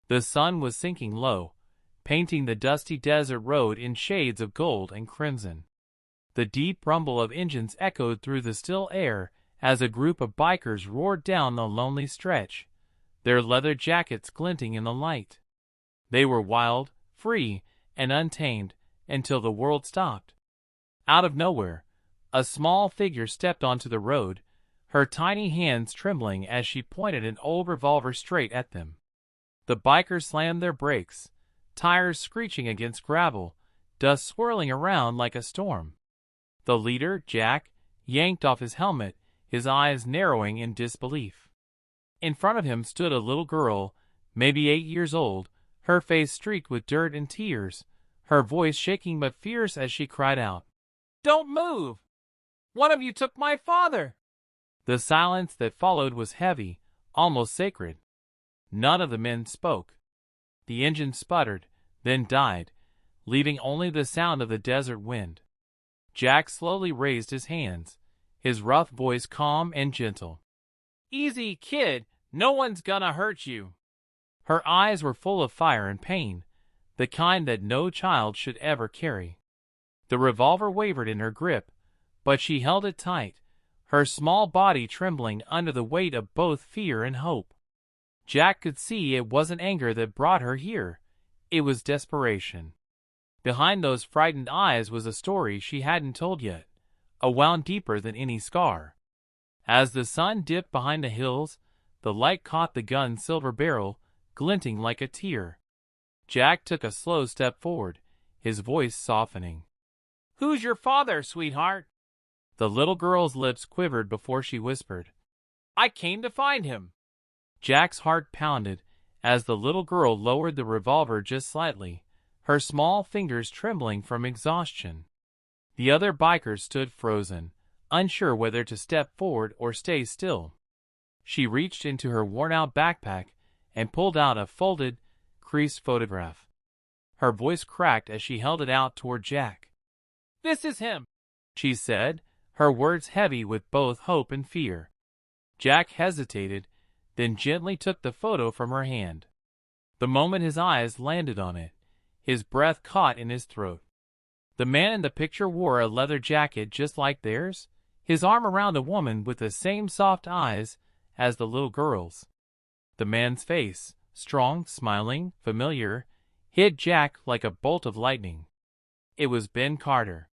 The sun was sinking low, painting the dusty desert road in shades of gold and crimson. The deep rumble of engines echoed through the still air as a group of bikers roared down the lonely stretch, their leather jackets glinting in the light. They were wild, free, and untamed until the world stopped. Out of nowhere, a small figure stepped onto the road, her tiny hands trembling as she pointed an old revolver straight at them. The bikers slammed their brakes, tires screeching against gravel, dust swirling around like a storm. The leader, Jack, yanked off his helmet, his eyes narrowing in disbelief. In front of him stood a little girl, maybe 8 years old, her face streaked with dirt and tears, her voice shaking but fierce as she cried out, "Don't move! One of you took my father!" The silence that followed was heavy, almost sacred. None of the men spoke. The engine sputtered, then died, leaving only the sound of the desert wind. Jack slowly raised his hands, his rough voice calm and gentle. "Easy, kid. No one's gonna hurt you." Her eyes were full of fire and pain, the kind that no child should ever carry. The revolver wavered in her grip, but she held it tight, her small body trembling under the weight of both fear and hope. Jack could see it wasn't anger that brought her here. It was desperation. Behind those frightened eyes was a story she hadn't told yet, a wound deeper than any scar. As the sun dipped behind the hills, the light caught the gun's silver barrel, glinting like a tear. Jack took a slow step forward, his voice softening. "Who's your father, sweetheart?" The little girl's lips quivered before she whispered, "I came to find him." Jack's heart pounded as the little girl lowered the revolver just slightly, her small fingers trembling from exhaustion. The other bikers stood frozen, unsure whether to step forward or stay still. She reached into her worn-out backpack and pulled out a folded, creased photograph. Her voice cracked as she held it out toward Jack. "This is him," she said, her words heavy with both hope and fear. Jack hesitated, then gently took the photo from her hand. The moment his eyes landed on it, his breath caught in his throat. The man in the picture wore a leather jacket just like theirs, his arm around a woman with the same soft eyes as the little girl's. The man's face, strong, smiling, familiar, hit Jack like a bolt of lightning. It was Ben Carter,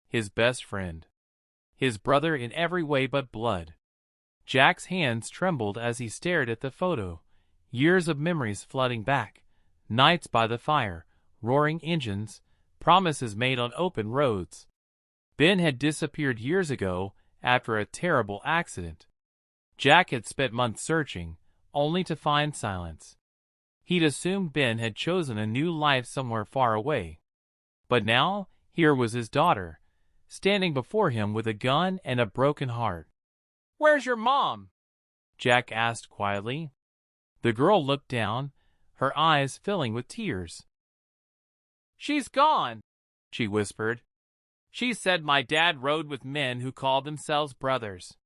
his best friend, his brother in every way but blood. Jack's hands trembled as he stared at the photo, years of memories flooding back, nights by the fire, roaring engines, promises made on open roads. Ben had disappeared years ago after a terrible accident. Jack had spent months searching, only to find silence. He'd assumed Ben had chosen a new life somewhere far away. But now, here was his daughter, standing before him with a gun and a broken heart. "Where's your mom?" Jack asked quietly. The girl looked down, her eyes filling with tears. "She's gone," she whispered. "She said my dad rode with men who called themselves brothers.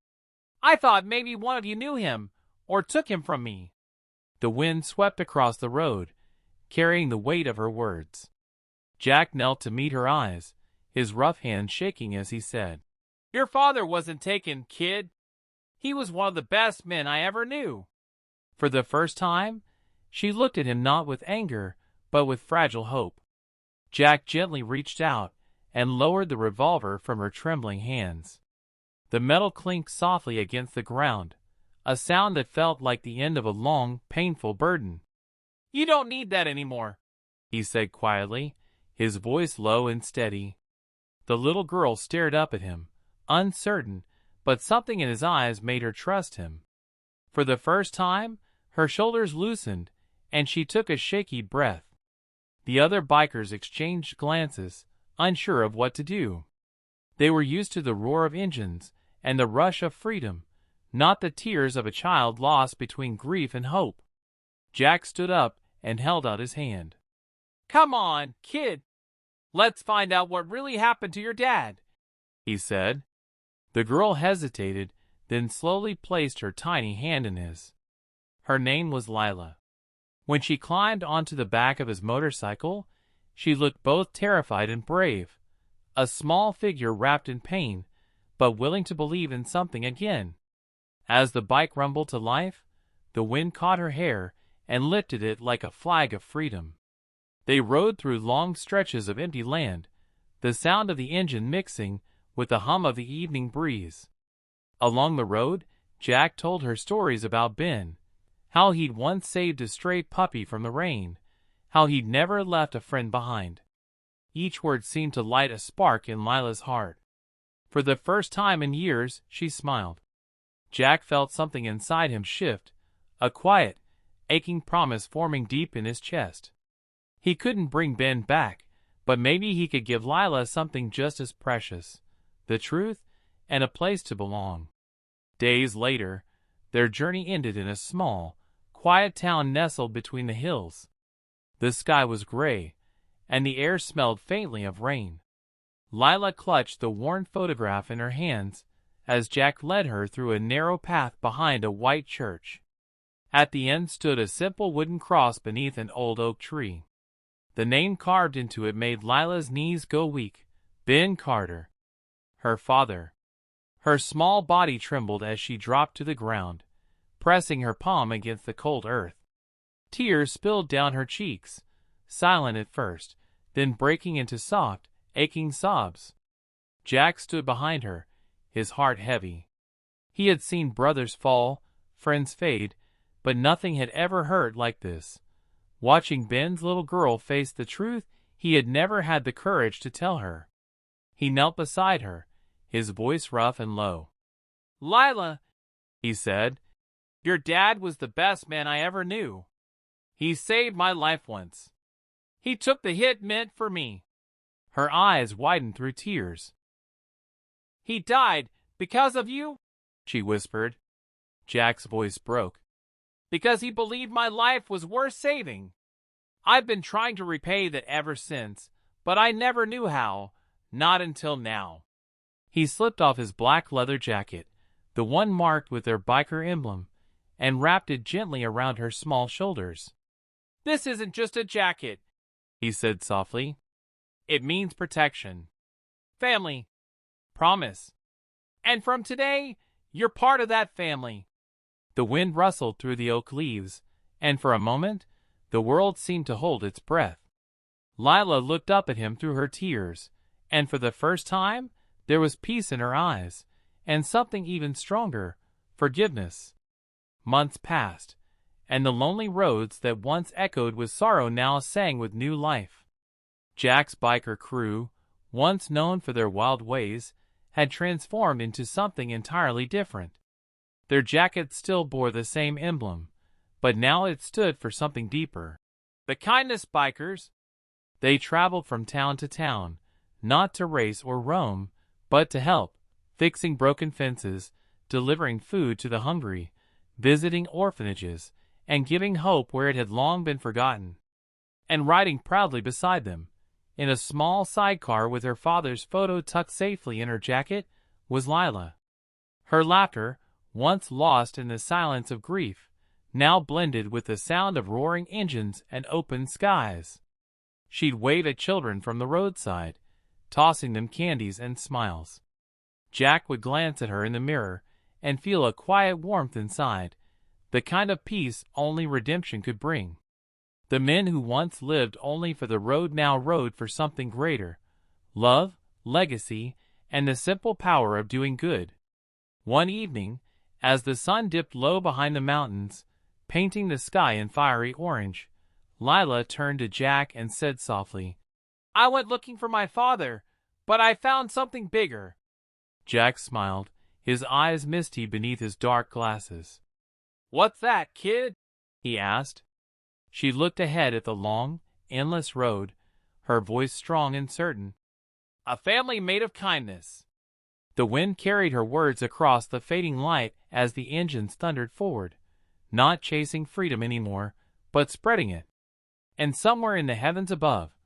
I thought maybe one of you knew him, or took him from me." The wind swept across the road, carrying the weight of her words. Jack knelt to meet her eyes, his rough hand shaking as he said, "Your father wasn't taken, kid. He was one of the best men I ever knew." For the first time, she looked at him not with anger, but with fragile hope. Jack gently reached out and lowered the revolver from her trembling hands. The metal clinked softly against the ground, a sound that felt like the end of a long, painful burden. "You don't need that anymore," he said quietly, his voice low and steady. The little girl stared up at him, uncertain, but something in his eyes made her trust him. For the first time, her shoulders loosened, and she took a shaky breath. The other bikers exchanged glances, unsure of what to do. They were used to the roar of engines and the rush of freedom, not the tears of a child lost between grief and hope. Jack stood up and held out his hand. "Come on, kid. Let's find out what really happened to your dad," he said. The girl hesitated, then slowly placed her tiny hand in his. Her name was Lila. When she climbed onto the back of his motorcycle, she looked both terrified and brave, a small figure wrapped in pain, but willing to believe in something again. As the bike rumbled to life, the wind caught her hair and lifted it like a flag of freedom. They rode through long stretches of empty land, the sound of the engine mixing with the hum of the evening breeze. Along the road, Jack told her stories about Ben, how he'd once saved a stray puppy from the rain, how he'd never left a friend behind. Each word seemed to light a spark in Lila's heart. For the first time in years, she smiled. Jack felt something inside him shift, a quiet, aching promise forming deep in his chest. He couldn't bring Ben back, but maybe he could give Lila something just as precious, the truth and a place to belong. Days later, their journey ended in a small, quiet town nestled between the hills. The sky was gray, and the air smelled faintly of rain. Lila clutched the worn photograph in her hands as Jack led her through a narrow path behind a white church. At the end stood a simple wooden cross beneath an old oak tree. The name carved into it made Lila's knees go weak. Ben Carter. Her father. Her small body trembled as she dropped to the ground, pressing her palm against the cold earth. Tears spilled down her cheeks, silent at first, then breaking into soft, aching sobs. Jack stood behind her, his heart heavy. He had seen brothers fall, friends fade, but nothing had ever hurt like this. Watching Ben's little girl face the truth he had never had the courage to tell her. He knelt beside her, his voice rough and low. "Lila," he said, "your dad was the best man I ever knew. He saved my life once. He took the hit meant for me." Her eyes widened through tears. "He died because of you?" she whispered. Jack's voice broke. "Because he believed my life was worth saving. I've been trying to repay that ever since, but I never knew how, not until now." He slipped off his black leather jacket, the one marked with their biker emblem, and wrapped it gently around her small shoulders. "This isn't just a jacket," he said softly. "It means protection, family, promise. And from today, you're part of that family." The wind rustled through the oak leaves, and for a moment, the world seemed to hold its breath. Lila looked up at him through her tears, and for the first time, there was peace in her eyes, and something even stronger, forgiveness. Months passed, and the lonely roads that once echoed with sorrow now sang with new life. Jack's biker crew, once known for their wild ways, had transformed into something entirely different. Their jackets still bore the same emblem, but now it stood for something deeper. The Kindness Bikers. They traveled from town to town, not to race or roam, but to help, fixing broken fences, delivering food to the hungry, visiting orphanages, and giving hope where it had long been forgotten. And riding proudly beside them, in a small sidecar with her father's photo tucked safely in her jacket, was Lila. Her laughter, once lost in the silence of grief, now blended with the sound of roaring engines and open skies. She'd wave at children from the roadside, tossing them candies and smiles. Jack would glance at her in the mirror and feel a quiet warmth inside, the kind of peace only redemption could bring. The men who once lived only for the road now rode for something greater: love, legacy, and the simple power of doing good. One evening, as the sun dipped low behind the mountains, painting the sky in fiery orange, Lila turned to Jack and said softly, "I went looking for my father, but I found something bigger." Jack smiled, his eyes misty beneath his dark glasses. "What's that, kid?" he asked. She looked ahead at the long, endless road, her voice strong and certain. "A family made of kindness." The wind carried her words across the fading light as the engines thundered forward, not chasing freedom anymore, but spreading it. And somewhere in the heavens above,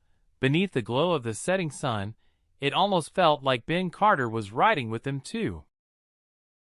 beneath the glow of the setting sun, it almost felt like Ben Carter was riding with them too.